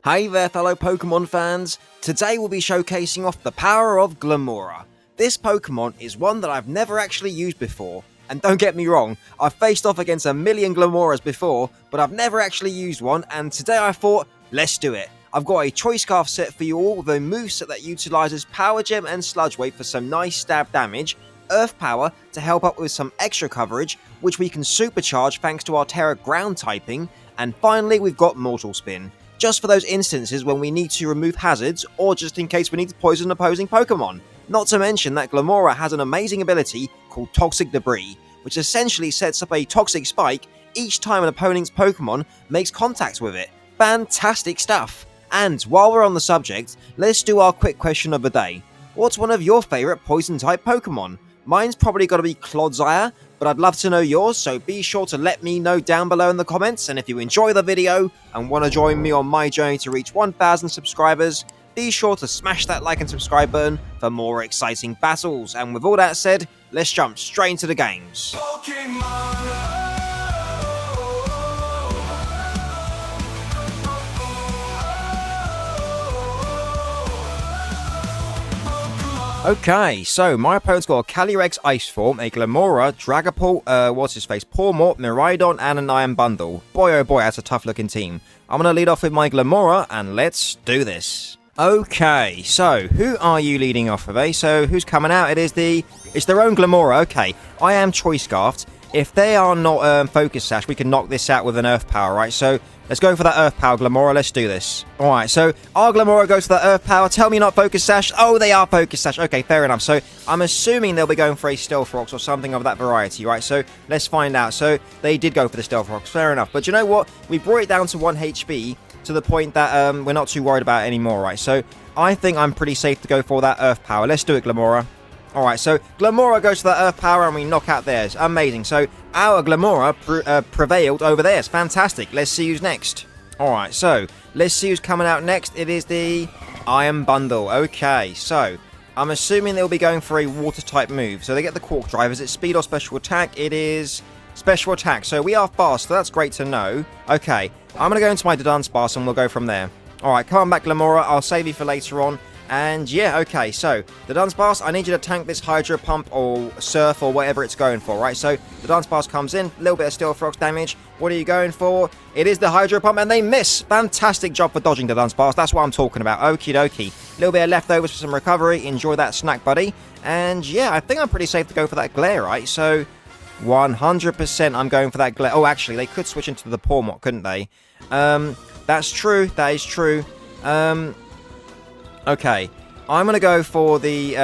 Hey there fellow Pokemon fans, today we'll be showcasing off the power of Glimmora. This Pokemon is one that I've never actually used before, and don't get me wrong, I've faced off against a million Glimmoras before, but I've never actually used one, and today I thought, let's do it. I've got a Choice Scarf set for you all with a moveset that utilises Power Gem and Sludge Wave for some nice stab damage, Earth Power to help up with some extra coverage, which we can supercharge thanks to our Terra Ground typing, and finally we've got Mortal Spin. Just for those instances when we need to remove hazards, or just in case we need to poison opposing Pokemon. Not to mention that Glimmora has an amazing ability called Toxic Debris, which essentially sets up a toxic spike each time an opponent's Pokemon makes contact with it. Fantastic stuff! And while we're on the subject, let's do our quick question of the day. What's one of your favourite Poison-Type Pokemon? Mine's probably got to be Clodsire, but I'd love to know yours, so be sure to let me know down below in the comments, and if you enjoy the video and want to join me on my journey to reach 1,000 subscribers, be sure to smash that like and subscribe button for more exciting battles. And with all that said, let's jump straight into the games. Okay, so my opponent's got a Calyrex Ice Form, a Glimmora, Dragapult, Pawmort, Miraidon, and an Iron Bundle. Boy oh boy, that's a tough looking team. I'm going to lead off with my Glimmora, and let's do this. Okay, so who are you leading off with, eh? So who's coming out? It's their own Glimmora. Okay, I am Choice Scarfed. If they are not Focus Sash, we can knock this out with an Earth Power, right? So let's go for that Earth Power, Glimmora. Let's do this. Alright, so our Glimmora goes for that Earth Power. Tell me not Focus Sash. Oh, they are Focus Sash. Okay, fair enough. So I'm assuming they'll be going for a Stealth Rocks or something of that variety, right? So let's find out. So they did go for the Stealth Rocks. Fair enough. But you know what? We brought it down to 1 HP to the point that we're not too worried about it anymore, right? So I think I'm pretty safe to go for that Earth Power. Let's do it, Glimmora. Alright, so Glimmora goes to that Earth Power and we knock out theirs. Amazing. So our Glimmora prevailed over theirs. Fantastic. Let's see who's next. Alright, so let's see who's coming out next. It is the Iron Bundle. Okay, so I'm assuming they'll be going for a Water type move. So they get the Quark Drive. Is it Speed or Special Attack? It is Special Attack. So we are fast, so that's great to know. Okay, I'm going to go into my Dunsparce and we'll go from there. Alright, come on back, Glimmora. I'll save you for later on. And yeah, okay, so the Dunsparce, I need you to tank this Hydro Pump or Surf or whatever it's going for, right? So the Dunsparce comes in, a little bit of Stealth Rocks damage. What are you going for? It is the Hydro Pump, and they miss. Fantastic job for dodging the Dunsparce. That's what I'm talking about. Okie dokie. A little bit of leftovers for some recovery. Enjoy that snack, buddy. And yeah, I think I'm pretty safe to go for that Glare, right? So 100% I'm going for that Glare. Oh, actually, they could switch into the Pawmort, couldn't they? That's true. That is true. Okay, I'm going to go for the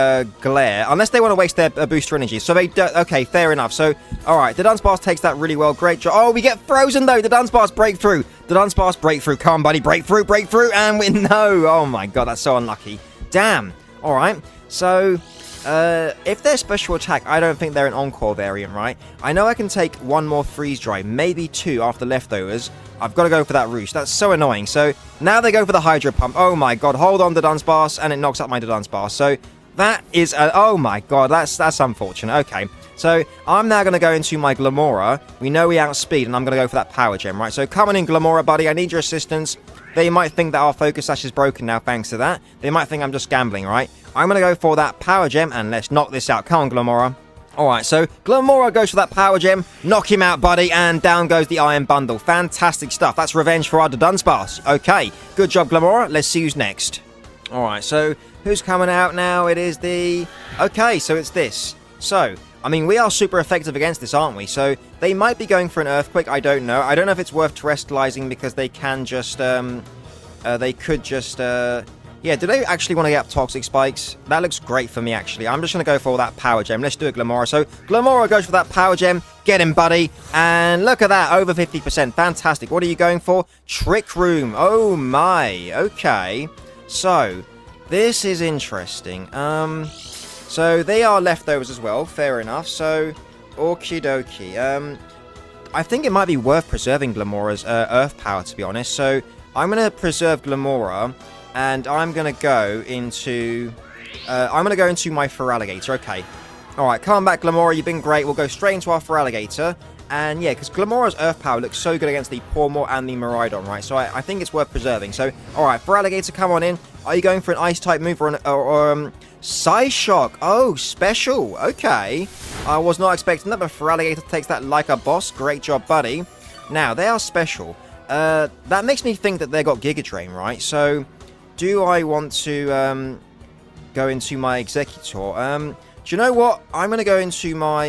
Glare, unless they want to waste their booster energy. So they do, okay, fair enough. So, alright, the Dunsparce takes that really well. Great job. Oh, we get frozen, though. The Dunsparce breakthrough. The Dunsparce breakthrough. Come on, buddy. Breakthrough. And we no. Oh, my God. That's so unlucky. Damn. Alright. So, if they're Special Attack, I don't think they're an Encore variant, right? I know I can take one more Freeze Dry, maybe 2 after leftovers. I've got to go for that Roost. That's so annoying. So now they go for the Hydro Pump. Oh my God. Hold on to Dunsparce, and it knocks out my Dunsparce. So that is... oh my God. That's unfortunate. Okay. So I'm now going to go into my Glimmora. We know we outspeed, and I'm going to go for that Power Gem, right? So come on in, Glimmora, buddy. I need your assistance. They might think that our Focus Sash is broken now thanks to that. They might think I'm just gambling, right? I'm going to go for that Power Gem, and let's knock this out. Come on, Glimmora. Alright, so Glimmora goes for that Power Gem. Knock him out, buddy, and down goes the Iron Bundle. Fantastic stuff. That's revenge for our Dunsparce. Okay, good job, Glimmora. Let's see who's next. Alright, so who's coming out now? It is the... Okay, so it's this. So, I mean, we are super effective against this, aren't we? So, they might be going for an Earthquake. I don't know. I don't know if it's worth terrestrializing because they can just... they could just... Yeah, do they actually want to get up Toxic Spikes? That looks great for me, actually. I'm just going to go for that Power Gem. Let's do it, Glimmora. So, Glimmora goes for that Power Gem. Get him, buddy. And look at that, over 50%. Fantastic. What are you going for? Trick Room. Oh, my. Okay. So, this is interesting. So, they are leftovers as well. Fair enough. So, okie dokie. I think it might be worth preserving Glimmora's Earth Power, to be honest. So, I'm going to preserve Glimmora. And I'm going to go into... my Feraligatr. Okay. Alright, come back, Glimmora. You've been great. We'll go straight into our Feraligatr. And yeah, because Glimmora's Earth Power looks so good against the Pawmot and the Miraidon, right? So I think it's worth preserving. So, alright, for Alligator, come on in. Are you going for an Ice-type move or Psyshock? Oh, special. Okay. I was not expecting that, but for Alligator takes that like a boss. Great job, buddy. Now, they are special. That makes me think that they got Giga Drain, right? So, do I want to go into my Executor? Do you know what? I'm gonna go into my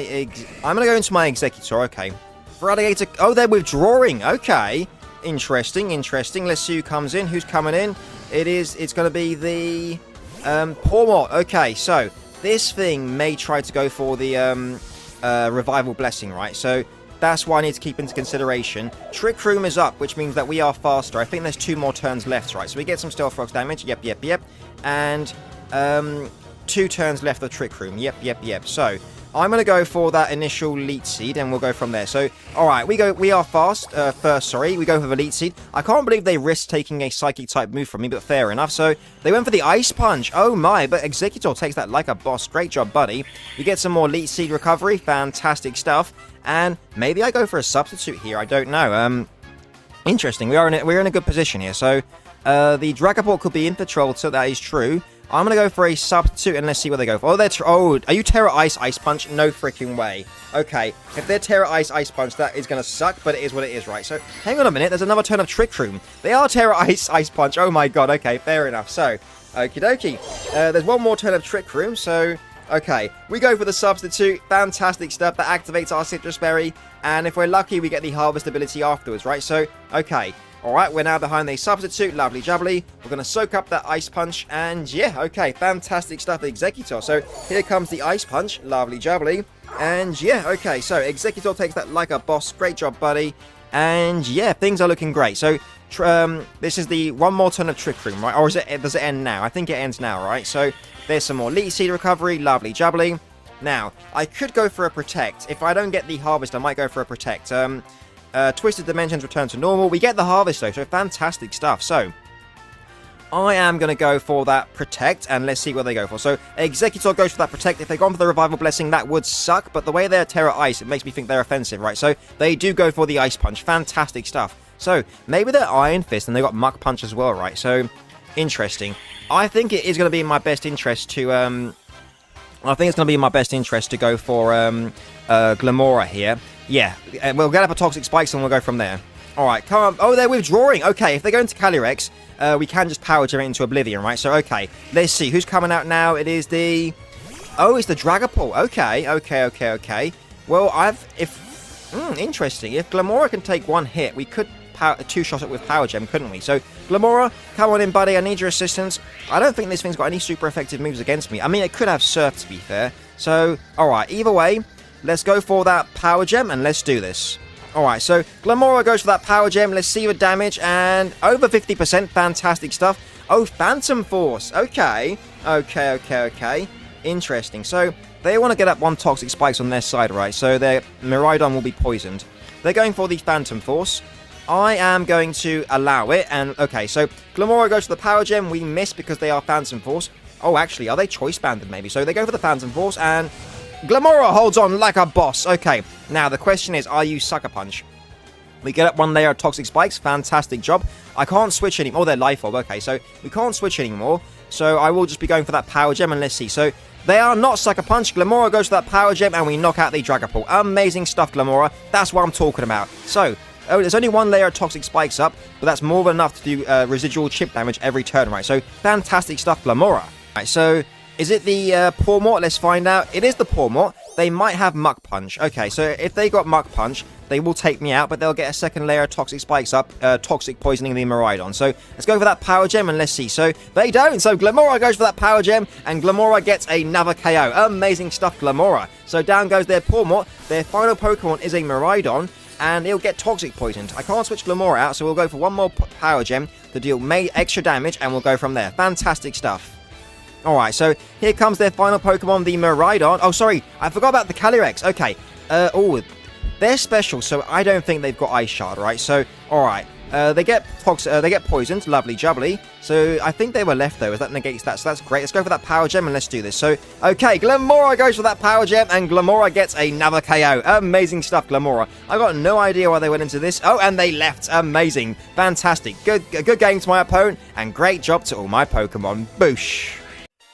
Executor. Okay. For Alligator. Oh, they're withdrawing. Okay. Interesting. Let's see who comes in. Who's coming in? It's gonna be the Pawmot. Okay. So this thing may try to go for the Revival Blessing, right? So that's what I need to keep into consideration. Trick Room is up, which means that we are faster. I think there's 2 more turns left, right? So we get some Stealth Rocks damage. Yep. And 2 turns left of Trick Room. Yep. So, I'm going to go for that initial Leech Seed, and we'll go from there. So, alright, we are first. We go for the Leech Seed. I can't believe they risked taking a Psychic-type move from me, but fair enough. So, they went for the Ice Punch. Oh my, but Executor takes that like a boss. Great job, buddy. We get some more Leech Seed recovery. Fantastic stuff. And maybe I go for a substitute here. I don't know. Interesting. We're in a good position here. So, the Dragapult could be infiltrated, so that is true. I'm going to go for a substitute, and let's see what they go for. Oh, are you Terra Ice Punch? No freaking way. Okay, if they're Terra Ice Punch, that is going to suck, but it is what it is, right? So, hang on a minute. There's another turn of Trick Room. They are Terra Ice Punch. Oh my god, okay, fair enough. So, okie dokie. There's one more turn of Trick Room, so... Okay, we go for the substitute. Fantastic stuff. That activates our Citrus Berry, and if we're lucky, we get the Harvest ability afterwards, right? So, okay. Alright, we're now behind the substitute. Lovely jubbly. We're going to soak up that Ice Punch. And yeah, okay. Fantastic stuff, Executor. So here comes the Ice Punch. Lovely jubbly. And yeah, okay. So Executor takes that like a boss. Great job, buddy. And yeah, things are looking great. So this is the one more turn of Trick Room, right? Or does it end now? I think it ends now, right? So there's some more Leech Seed recovery. Lovely jubbly. Now, I could go for a Protect. If I don't get the Harvest, I might go for a Protect. Twisted Dimensions return to normal. We get the Harvest though, so fantastic stuff. So, I am going to go for that Protect, and let's see what they go for. So, Executor goes for that Protect. If they've gone for the Revival Blessing, that would suck, but the way they're Terra Ice, it makes me think they're offensive, right? So, they do go for the Ice Punch. Fantastic stuff. So, maybe they're Iron Fist, and they got Muck Punch as well, right? So, interesting. I think it is going to be in my best interest to, go for, Glimmora here. Yeah, we'll get up a Toxic Spikes and we'll go from there. Alright, come on. Oh, they're withdrawing. Okay, if they go into Calyrex, we can just Power Gem it into Oblivion, right? So, okay, let's see. Who's coming out now? It is the... Oh, it's the Dragapult. Okay. Well, interesting. If Glimmora can take 1 hit, we could 2-shot it with Power Gem, couldn't we? So, Glimmora, come on in, buddy. I need your assistance. I don't think this thing's got any super effective moves against me. I mean, it could have Surf, to be fair. So, alright, either way... Let's go for that Power Gem, and let's do this. Alright, so Glimmora goes for that Power Gem. Let's see the damage, and over 50%. Fantastic stuff. Oh, Phantom Force. Okay. Interesting. So, they want to get up 1 Toxic Spikes on their side, right? So, their Miraidon will be poisoned. They're going for the Phantom Force. I am going to allow it, and okay, so Glimmora goes for the Power Gem. We miss because they are Phantom Force. Oh, actually, are they Choice Banded, maybe? So, they go for the Phantom Force, and... Glimmora holds on like a boss. Okay, now the question is, are you Sucker Punch? We get up 1 layer of Toxic Spikes. Fantastic job. I can't switch anymore. Oh, they're Life Orb. Okay, so we can't switch anymore. So I will just be going for that Power Gem, and let's see. So they are not Sucker Punch. Glimmora goes for that Power Gem, and we knock out the Dragapult. Amazing stuff, Glimmora. That's what I'm talking about. So, there's only 1 layer of Toxic Spikes up, but that's more than enough to do residual chip damage every turn, right? So, fantastic stuff, Glimmora. Right, so... Is it the Pawmot? Let's find out. It is the Pawmot. They might have Muck Punch. Okay, so if they got Muck Punch, they will take me out, but they'll get a 2nd layer of Toxic Spikes up, Toxic Poisoning the Miraidon. So let's go for that Power Gem, and let's see. So they don't. So Glimmora goes for that Power Gem, and Glimmora gets another KO. Amazing stuff, Glimmora. So down goes their Pawmot. Their final Pokemon is a Miraidon, and it'll get Toxic Poisoned. I can't switch Glimmora out, so we'll go for 1 more Power Gem to deal extra damage, and we'll go from there. Fantastic stuff. Alright, so here comes their final Pokemon, the Miraidon. Oh, sorry, I forgot about the Calyrex. Okay, they're special, so I don't think they've got Ice Shard, right? So, alright, They get poisoned, lovely jubbly. So I think they were left though, as that negates that. So that's great. Let's go for that power gem and let's do this. So, okay, Glimmora goes for that power gem and Glimmora gets another KO. Amazing stuff, Glimmora. I got no idea why they went into this. Oh, and they left. Amazing. Fantastic. Good game to my opponent and great job to all my Pokemon. Boosh.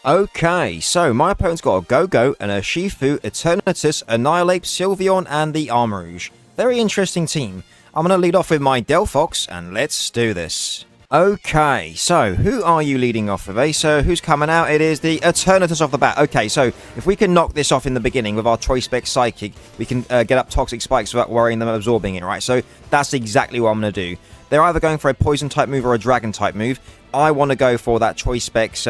Okay, so my opponent's got a Go-Go, an Urshifu, Eternatus, Annihilate, Sylveon, and the Armarouge. Very interesting team. I'm going to lead off with my Delphox, and let's do this. Okay, so who are you leading off with, eh? So who's coming out? It is the Eternatus off the bat. Okay, so if we can knock this off in the beginning with our Choice Spec Psychic, we can get up Toxic Spikes without worrying them absorbing it, right? So that's exactly what I'm going to do. They're either going for a Poison-type move or a Dragon-type move. I want to go for that Choice Specs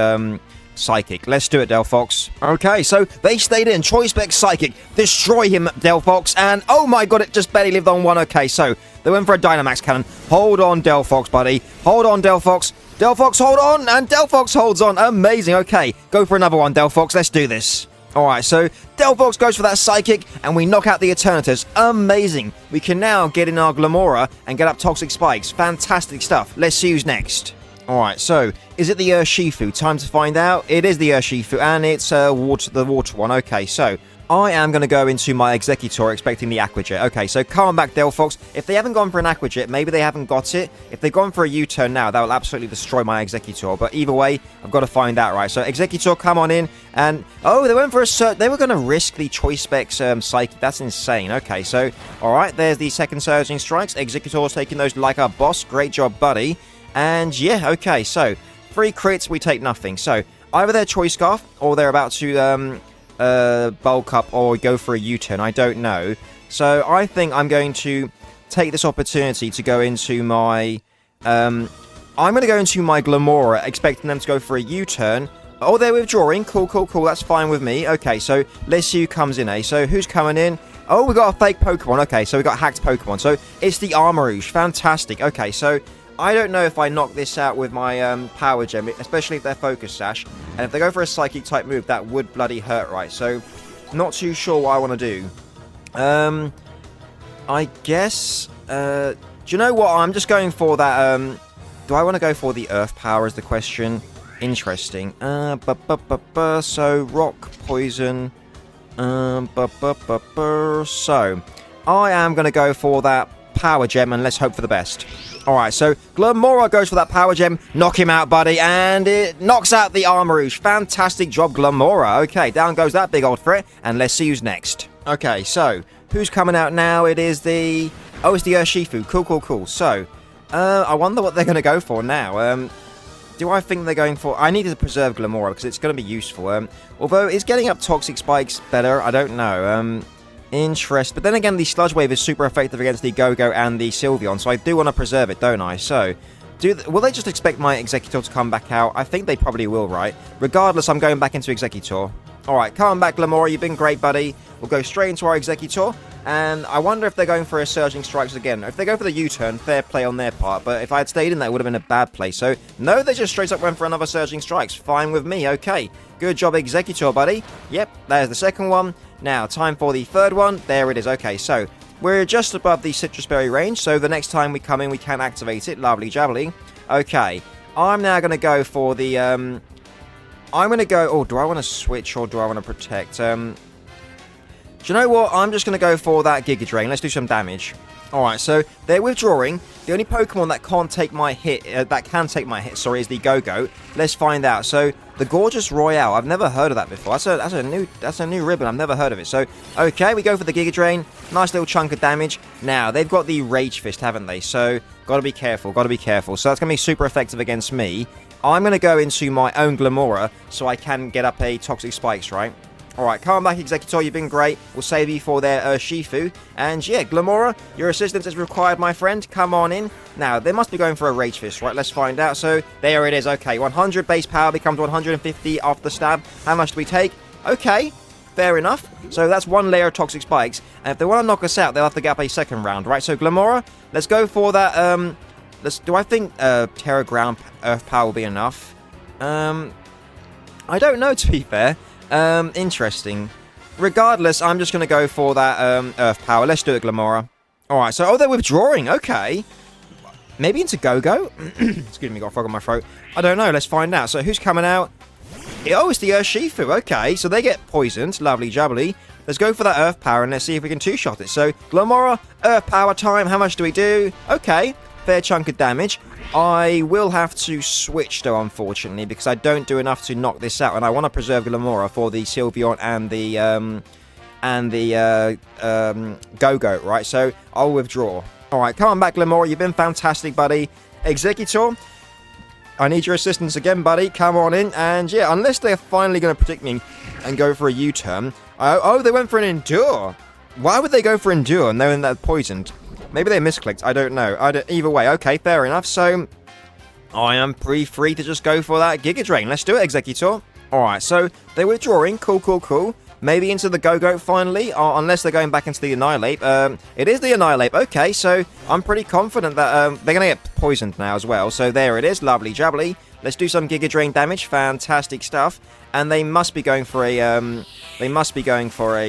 Psychic. Let's do it, Delphox. Okay, so they stayed in. Choice Spec Psychic. Destroy him, Delphox. And oh my god, it just barely lived on one. Okay, so they went for a Dynamax Cannon. Hold on, Delphox, buddy. Hold on, Delphox. Delphox, hold on. And Delphox holds on. Amazing. Okay, go for another one, Delphox. Let's do this. Alright, so Delphox goes for that Psychic, and we knock out the Eternatus. Amazing. We can now get in our Glimmora and get up Toxic Spikes. Fantastic stuff. Let's see who's next. Alright, so, is it the Urshifu? Time to find out. It is the Urshifu, and it's the water one. Okay, so, I am going to go into my Exeggutor expecting the Aqua Jet. Okay, so calm back, Delphox. If they haven't gone for an Aqua Jet, maybe they haven't got it. If they've gone for a U-turn now, that will absolutely destroy my Exeggutor. But either way, I've got to find out, right? So, Exeggutor, come on in, and... Oh, they went for a... They were going to risk the Choice Specs Psychic. That's insane. Okay, so, alright, there's the second Surging Strikes. Exeggutor's taking those like a boss. Great job, buddy. And yeah, okay, so 3 crits, we take nothing. So either they're Choice Scarf or they're about to bulk up or go for a U-turn. I don't know. So I think I'm going to take this opportunity to go into my... I'm going to go into my Glimmora, expecting them to go for a U-turn. Oh, they're withdrawing. Cool, cool, cool. That's fine with me. Okay, so let's see who comes in, eh? So who's coming in? Oh, we got a fake Pokemon. Okay, so we got hacked Pokemon. So it's the Armarouge. Fantastic. Okay, so... I don't know if I knock this out with my Power Gem, especially if they're Focus Sash. And if they go for a Psychic type move, that would bloody hurt, right? So, not too sure what I want to do. I guess... do you know what? I'm just going for that... do I want to go for the Earth Power is the question? Interesting. So, Rock, Poison... So, I am going to go for that Power Gem and let's hope for the best. Alright, so Glimmora goes for that Power Gem. Knock him out, buddy. And it knocks out the Armarouge. Fantastic job, Glimmora. Okay, down goes that big old threat. And let's see who's next. Okay, so who's coming out now? It is the... Oh, it's the Urshifu. Cool, cool, cool. So, I wonder what they're going to go for now. Do I think they're going for... I need to preserve Glimmora because it's going to be useful. Although, is getting up Toxic Spikes better? I don't know. Interest. But then again, the Sludge Wave is super effective against the Go-Go and the Sylveon, so I do want to preserve it, don't I? So, will they just expect my Exeggutor to come back out? I think they probably will, right? Regardless, I'm going back into Exeggutor. Alright, come back, Glimmora. You've been great, buddy. We'll go straight into our Exeggutor. And I wonder if they're going for a Surging Strikes again. If they go for the U-turn, fair play on their part. But if I had stayed in, that would have been a bad play. So, no, they just straight up went for another Surging Strikes. Fine with me. Okay. Good job, Exeggutor, buddy. Yep, there's the second one. Now, time for the third one. There it is. Okay, so we're just above the Citrus Berry range. So the next time we come in, we can activate it. Lovely jubbly. Okay, I'm now going to go for the... I'm going to go... Oh, do I want to switch or do I want to protect? Do you know what? I'm just going to go for that Giga Drain. Let's do some damage. Alright, so they're withdrawing. The only Pokemon that can't take my hit, is the Go-Go. Let's find out. So, the Gorgeous Royale. I've never heard of that before. That's a new ribbon. I've never heard of it. So, okay, we go for the Giga Drain. Nice little chunk of damage. Now, they've got the Rage Fist, haven't they? So, gotta be careful, gotta be careful. So, that's gonna be super effective against me. I'm gonna go into my own Glimmora so I can get up a Toxic Spikes, right? Alright, come back, Exeggutor, you've been great. We'll save you for their Urshifu. And yeah, Glimmora, your assistance is required, my friend. Come on in. Now, they must be going for a Rage Fist, right? Let's find out. So, there it is. Okay, 100 base power becomes 150 after the stab. How much do we take? Okay, fair enough. So, that's one layer of Toxic Spikes. And if they want to knock us out, they'll have to get up a second round, right? So, Glimmora, let's go for that, do I think Terra Ground Earth Power will be enough? I don't know, to be fair. Interesting. Regardless, I'm just going to go for that Earth Power. Let's do it, Glimmora. Alright, so, oh, they're withdrawing. Okay. maybe into Go-Go? Excuse me, got a frog in my throat. I don't know, let's find out. So who's coming out? Oh, it's the Urshifu. Okay, so they get poisoned. Lovely jubbly. Let's go for that Earth Power and let's see if we can two-shot it. So, Glimmora, Earth Power time. How much do we do? Okay, fair chunk of damage. I will have to switch, though, unfortunately, because I don't do enough to knock this out. And I want to preserve Glimmora for the Sylveon and the Go-Go, right? So, I'll withdraw. All right, come on back, Glimmora. You've been fantastic, buddy. Executor, I need your assistance again, buddy. Come on in. And yeah, unless they're finally going to predict me and go for a U-turn. Oh, they went for an Endure. Why would they go for Endure knowing they're poisoned? Maybe they misclicked. I don't know. Either way, okay, fair enough. So, I am pretty free to just go for that Giga Drain. Let's do it, Executor. Alright, so they're withdrawing. Cool, cool, cool. Maybe into the Go-Go finally, or unless they're going back into the Annihilate. It is the Annihilate. Okay, so I'm pretty confident that they're going to get poisoned now as well. So there it is. Lovely jubbly. Let's do some Giga Drain damage. Fantastic stuff. And they must be going for a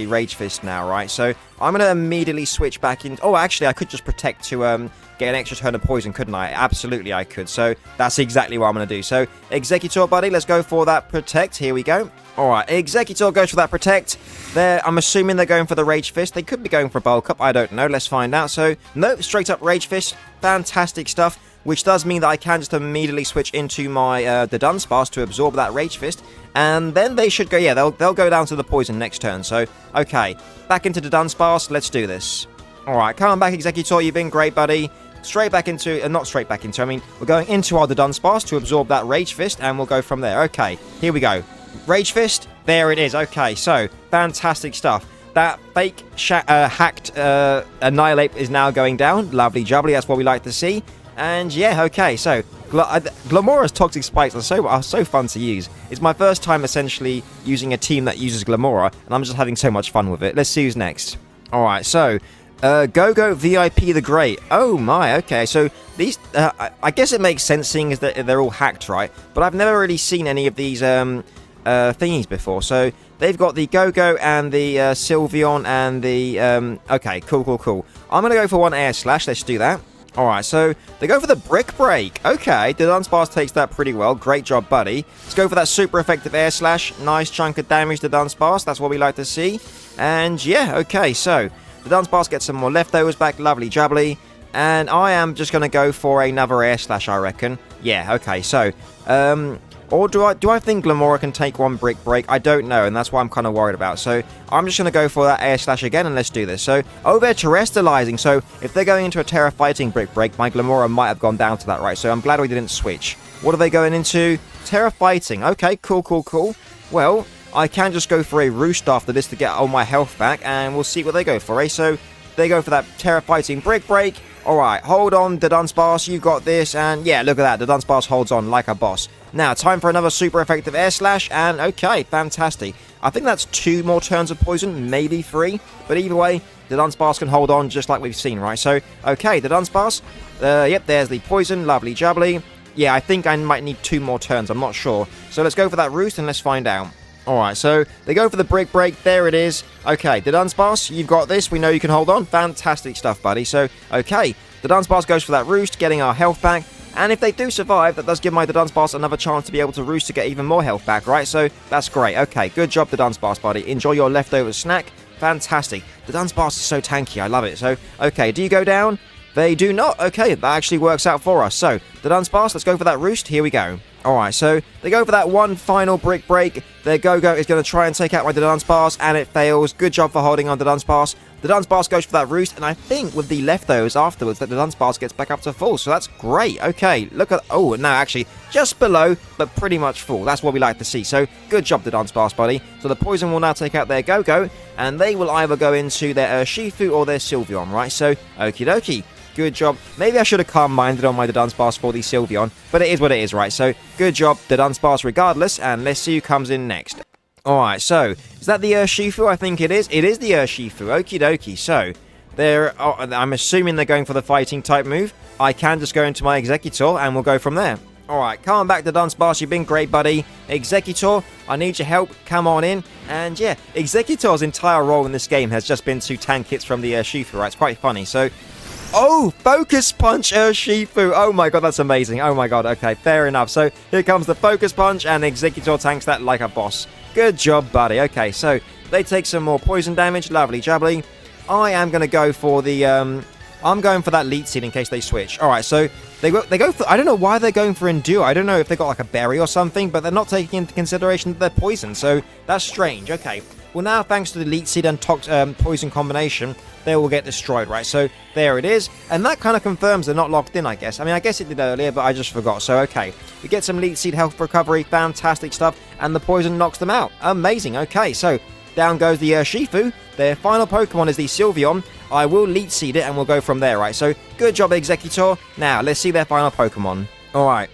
Rage Fist now, right? So I'm going to immediately switch back in. Oh, actually, I could just Protect to get an extra turn of poison, couldn't I? Absolutely, I could. So that's exactly what I'm going to do. So Executor, buddy, let's go for that Protect. Here we go. All right, Executor goes for that Protect. I'm assuming they're going for the Rage Fist. They could be going for a Bulk Up. I don't know. Let's find out. So, nope, straight up Rage Fist. Fantastic stuff. Which does mean that I can just immediately switch into my the Dunsparce to absorb that Rage Fist. And then they should go, yeah, they'll go down to the Poison next turn. So, okay, back into the Dunsparce. Let's do this. All right, come on back, Executor. You've been great, buddy. Straight back into, not straight back into, I mean, we're going into our Dunsparce to absorb that Rage Fist, and we'll go from there. Okay, here we go. Rage Fist, there it is. Okay, so, fantastic stuff. That fake hacked Annihilate is now going down. Lovely jubbly, that's what we like to see. And yeah, okay, so Glimmora's Toxic Spikes are so fun to use. It's my first time essentially using a team that uses Glimmora, and I'm just having so much fun with it. Let's see who's next. Alright, so Go-Go VIP the Great. Oh my, okay, so these, I guess it makes sense seeing as that they're all hacked, right? But I've never really seen any of these thingies before. So they've got the Go-Go and the Sylveon and the, okay, cool, cool, cool. I'm going to go for one Air Slash, let's do that. Alright, so they go for the Brick Break. Okay, the Dunsparce takes that pretty well. Great job, buddy. Let's go for that super effective Air Slash. Nice chunk of damage to Dunsparce. That's what we like to see. And yeah, okay, so the Dunsparce gets some more leftovers back. Lovely jubbly. And I am just going to go for another Air Slash, I reckon. Yeah, okay, so, or do I think Glimmora can take one Brick Break? I don't know, and that's what I'm kind of worried about. So I'm just going to go for that Air Slash again, and let's do this. So, oh, they're Terrestrializing. So if they're going into a Terra Fighting Brick Break, my Glimmora might have gone down to that, right? So I'm glad we didn't switch. What are they going into? Terra Fighting. Okay, cool, cool, cool. Well, I can just go for a Roost after this to get all my health back, and we'll see what they go for, eh? So they go for that Terra Fighting Brick Break. Alright, hold on, the Dunsparce, you got this, and yeah, look at that, the Dunsparce holds on like a boss. Now, time for another super effective Air Slash, and okay, fantastic. I think that's 2 more turns of poison, maybe 3, but either way, the Dunsparce can hold on just like we've seen, right? So, okay, the Dunsparce, yep, there's the poison, lovely jubbly. Yeah, I think I might need 2 more turns, I'm not sure. So let's go for that Roost, and let's find out. Alright, so they go for the Brick Break. There it is. Okay, the Dunsparce, you've got this. We know you can hold on. Fantastic stuff, buddy. So, okay, the Dunsparce goes for that Roost, getting our health back. And if they do survive, that does give my Dunsparce another chance to be able to Roost to get even more health back, right? So, that's great. Okay, good job, the Dunsparce, buddy. Enjoy your leftover snack. Fantastic. The Dunsparce is so tanky. I love it. So, okay, do you go down? They do not. Okay, that actually works out for us. So, the Dunsparce, let's go for that Roost. Here we go. Alright, so they go for that one final Brick Break. Their Go-Go is going to try and take out my Dunsparce, and it fails. Good job for holding on to Dunsparce. The Dunsparce goes for that Roost, and I think with the leftovers afterwards that the Dunsparce gets back up to full, so that's great. Okay, look at, oh, no, actually, just below, but pretty much full. That's what we like to see, so good job, the Dunsparce, buddy. So the Poison will now take out their Go-Go, and they will either go into their Urshifu or their Sylveon, right? So, okie dokie. Good job. Maybe I should have calm-minded on my Dunsparce for the Sylveon, but it is what it is, right? So, good job, the Dunsparce regardless, and let's see who comes in next. Alright, so, is that the Urshifu? I think it is. It is the Urshifu. Okie dokie. So, I'm assuming they're going for the fighting type move. I can just go into my Executor, and we'll go from there. Alright, come on back to Dunsparce. You've been great, buddy. Executor, I need your help. Come on in. And yeah, Executor's entire role in this game has just been to tank hits from the Urshifu, right? It's quite funny. So, Oh, Focus Punch Urshifu. Oh my god, that's amazing. Oh my god, okay, fair enough. So here comes the Focus Punch, and Exeggutor tanks that like a boss. Good job, buddy. Okay, so they take some more poison damage. Lovely jubbly. I am going to go for the... I'm going for that Leech Seed in case they switch. Alright, so they go for... I don't know why they're going for Endure. I don't know if they got like a berry or something, but they're not taking into consideration that they're poison, so that's strange. Okay, well now thanks to the Leech Seed and Poison combination, they will get destroyed, right? So there it is, and that kind of confirms they're not locked in, I guess. I mean, I guess it did earlier, but I just forgot. So okay, we get some Leech Seed health recovery, fantastic stuff, and the Poison knocks them out. Amazing. Okay, so down goes the Urshifu. Their final Pokemon is the Sylveon. I will Leech Seed it and we'll go from there, right? So, good job, Exeggutor. Now, let's see their final Pokemon. Alright,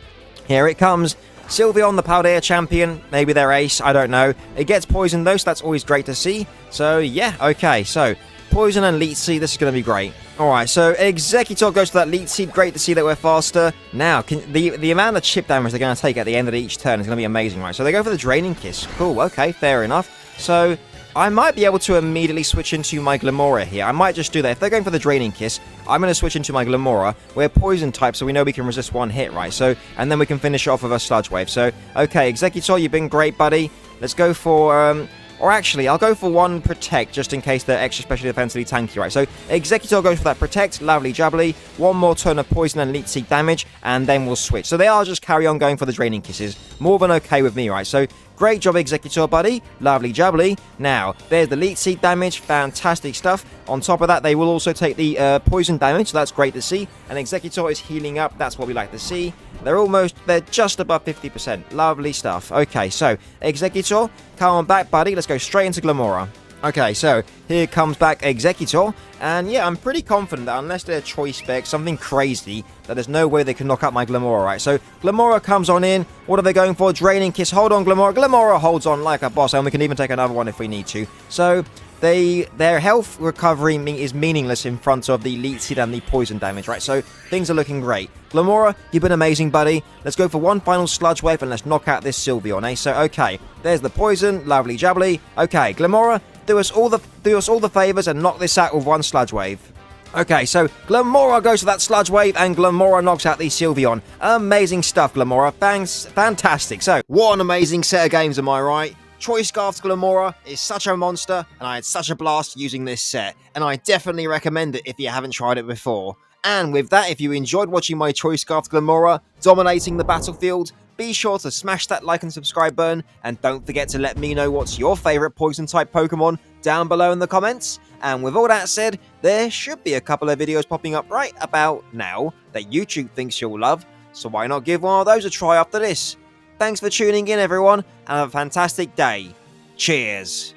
here it comes. Sylveon, the Paldea champion. Maybe their ace, I don't know. It gets poisoned though, so that's always great to see. So, yeah, okay. So, Poison and Leech Seed, this is going to be great. Alright, so Exeggutor goes to that Leech Seed. Great to see that we're faster. Now, the amount of chip damage they're going to take at the end of each turn is going to be amazing, right? So, they go for the Draining Kiss. Cool, okay, fair enough. So... I might be able to immediately switch into my Glimmora here. I might just do that. If they're going for the Draining Kiss, I'm going to switch into my Glimmora. We're Poison type, so we know we can resist one hit, right? So, and then we can finish it off with a Sludge Wave. So, okay, Exeggutor, you've been great, buddy. Let's go for, or actually, I'll go for one Protect, just in case they're extra specially defensively tanky, right? So, Exeggutor goes for that Protect, lovely jubbly. One more turn of Poison and Leech Seed damage, and then we'll switch. So, they are just carry on going for the Draining Kisses. More than okay with me, right? So, great job, Exeggutor, buddy. Lovely jubbly. Now, there's the Leech Seed damage. Fantastic stuff. On top of that, they will also take the Poison damage, so that's great to see. And Exeggutor is healing up. That's what we like to see. They're just above 50%. Lovely stuff. Okay, so, Exeggutor, come on back, buddy. Let's go straight into Glimmora. Okay, so here comes back Exeggutor, and yeah, I'm pretty confident that unless they're choice spec, something crazy, that there's no way they can knock out my Glimmora, right? So Glimmora comes on in. What are they going for? Draining Kiss. Hold on, Glimmora. Glimmora holds on like a boss, and we can even take another one if we need to. So their health recovery is meaningless in front of the Leech Seed and the Poison damage, right? So things are looking great. Glimmora, you've been amazing, buddy. Let's go for one final Sludge Wave and let's knock out this Sylveon, eh? So, okay, there's the Poison, lovely jubbly. Okay, Glimmora, do us all the favors and knock this out with one Sludge Wave. Okay, so Glimmora goes to that Sludge Wave and Glimmora knocks out the Sylveon. Amazing stuff, Glimmora. Fantastic. So, what an amazing set of games, am I right? Choice Scarf's Glimmora is such a monster, and I had such a blast using this set, and I definitely recommend it if you haven't tried it before. And with that, if you enjoyed watching my Choice Scarf's Glimmora dominating the battlefield, be sure to smash that like and subscribe button, and don't forget to let me know what's your favourite Poison-type Pokemon down below in the comments. And with all that said, there should be a couple of videos popping up right about now that YouTube thinks you'll love, so why not give one of those a try after this? Thanks for tuning in, everyone, and have a fantastic day. Cheers!